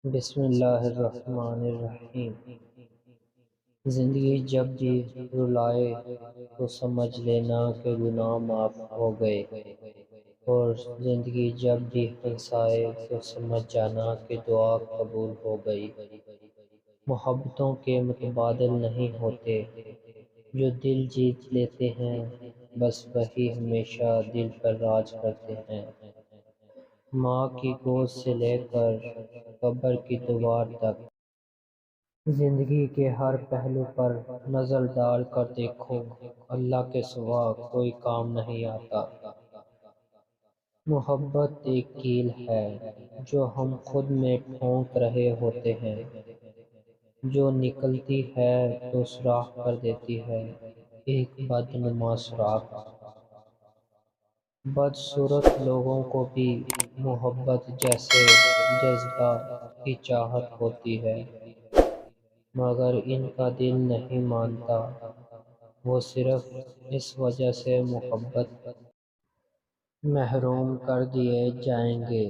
بسم اللہ الرحمن الرحیم۔ زندگی جب بھی رلائے تو سمجھ لینا کہ گناہ معاف ہو گئے، اور زندگی جب بھی ہنسائے تو سمجھ جانا کہ دعا قبول ہو گئی۔ محبتوں کے متبادل نہیں ہوتے، جو دل جیت لیتے ہیں بس وہی ہمیشہ دل پر راج کرتے ہیں۔ ماں کی گود سے لے کر قبر کی دیوار تک، زندگی کے ہر پہلو پر نظر ڈال کر دیکھو، اللہ کے سوا کوئی کام نہیں آتا۔ محبت ایک کیل ہے جو ہم خود میں ٹھونک رہے ہوتے ہیں، جو نکلتی ہے تو سوراخ کر دیتی ہے ایک بدنما سوراخ۔ بدصورت لوگوں کو بھی محبت جیسے جذبہ کی چاہت ہوتی ہے، مگر ان کا دل نہیں مانتا، وہ صرف اس وجہ سے محبت محروم کر دیے جائیں گے۔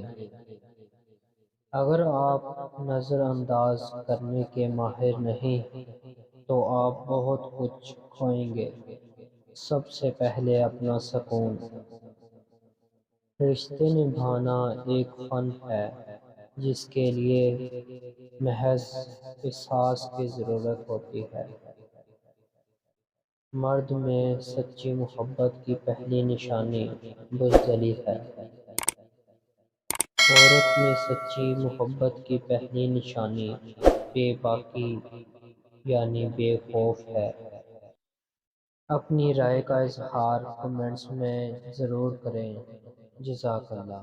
اگر آپ نظر انداز کرنے کے ماہر نہیں تو آپ بہت کچھ کھوئیں گے۔ سب سے پہلے اپنا سکون۔ رشتے نبھانا ایک فن ہے جس کے لیے محض احساس کی ضرورت ہوتی ہے۔ مرد میں سچی محبت کی پہلی نشانی بزدلی ہے۔ عورت میں سچی محبت کی پہلی نشانی بے باکی یعنی بے خوف ہے۔ اپنی رائے کا اظہار کمنٹس میں ضرور کریں۔ جزاک اللہ۔